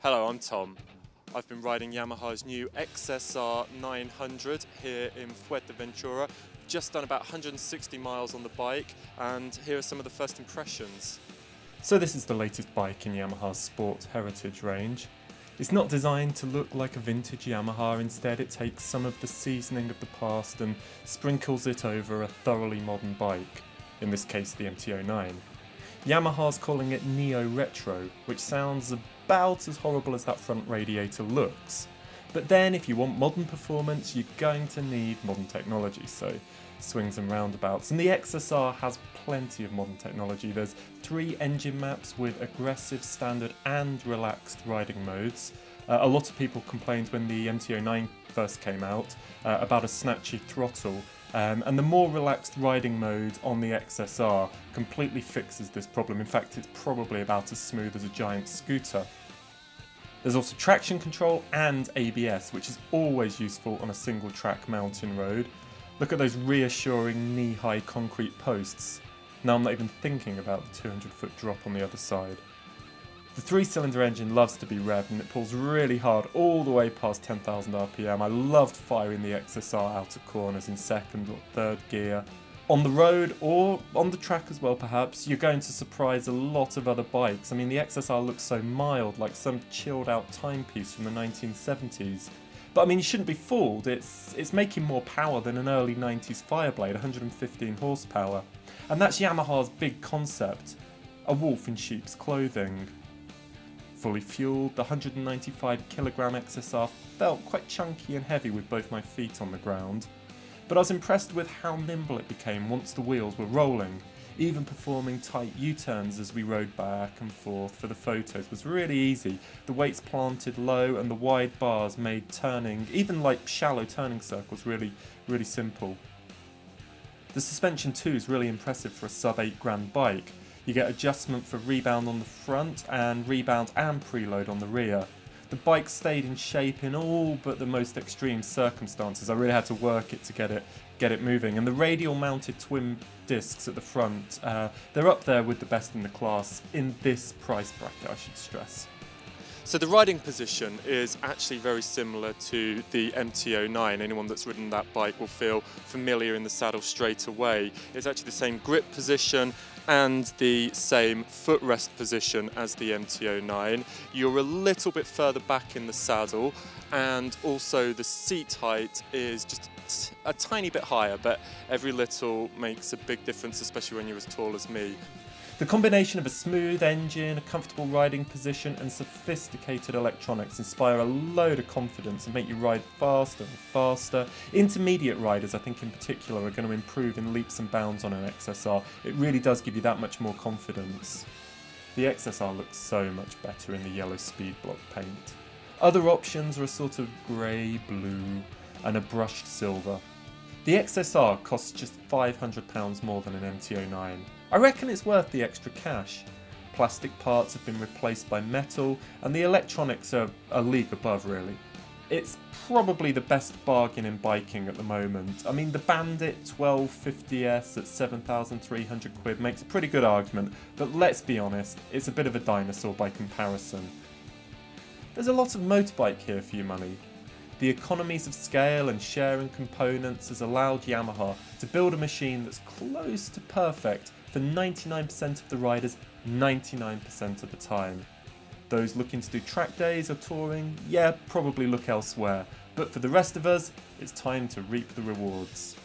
Hello, I'm Tom. I've been riding Yamaha's new XSR900 here in Fuerteventura. Just done about 160 miles on the bike, and here are some of the first impressions. So this is the latest bike in Yamaha's Sport Heritage range. It's not designed to look like a vintage Yamaha, instead it takes some of the seasoning of the past and sprinkles it over a thoroughly modern bike, in this case the MT-09. Yamaha's calling it Neo Retro, which sounds about as horrible as that front radiator looks. But then if you want modern performance, you're going to need modern technology, so swings and roundabouts. And the XSR has plenty of modern technology. There's 3 engine maps with aggressive, standard and relaxed riding modes. A lot of people complained when the MT-09 first came out about a snatchy throttle. And the more relaxed riding mode on the XSR completely fixes this problem. In fact, it's probably about as smooth as a giant scooter. There's also traction control and ABS, which is always useful on a single track mountain road. Look at those reassuring knee-high concrete posts. Now I'm not even thinking about the 200-foot drop on the other side. The 3-cylinder engine loves to be revved and it pulls really hard all the way past 10,000 RPM. I loved firing the XSR out of corners in second or third gear. On the road, or on the track as well perhaps, you're going to surprise a lot of other bikes. I mean, the XSR looks so mild, like some chilled out timepiece from the 1970s. But I mean, you shouldn't be fooled, it's making more power than an early 90s Fireblade, 115 horsepower. And that's Yamaha's big concept, a wolf in sheep's clothing. Fully fueled, the 195 kilogram XSR felt quite chunky and heavy with both my feet on the ground. But I was impressed with how nimble it became once the wheels were rolling. Even performing tight U-turns as we rode back and forth for the photos was really easy. The weights planted low and the wide bars made turning, even like shallow turning circles, really simple. The suspension too is really impressive for a sub £8 bike. You get adjustment for rebound on the front and rebound and preload on the rear. The bike stayed in shape in all but the most extreme circumstances. I really had to work it to get it moving. And the radial mounted twin discs at the front, they're up there with the best in the class in this price bracket, I should stress. So the riding position is actually very similar to the MT-09. Anyone that's ridden that bike will feel familiar in the saddle straight away. It's actually the same grip position and the same footrest position as the MT-09. You're a little bit further back in the saddle, and also the seat height is just a tiny bit higher, but every little makes a big difference, especially when you're as tall as me. The combination of a smooth engine, a comfortable riding position and sophisticated electronics inspire a load of confidence and make you ride faster and faster. Intermediate riders, I think in particular, are going to improve in leaps and bounds on an XSR. It really does give you that much more confidence. The XSR looks so much better in the yellow speed block paint. Other options are a sort of grey, blue and a brushed silver. The XSR costs just £500 more than an MT-09. I reckon it's worth the extra cash. Plastic parts have been replaced by metal and the electronics are a league above really. It's probably the best bargain in biking at the moment. I mean, the Bandit 1250S at 7,300 quid makes a pretty good argument, but let's be honest, it's a bit of a dinosaur by comparison. There's a lot of motorbike here for your money. The economies of scale and sharing components has allowed Yamaha to build a machine that's close to perfect for 99% of the riders 99% of the time. Those looking to do track days or touring, yeah, probably look elsewhere, but for the rest of us, it's time to reap the rewards.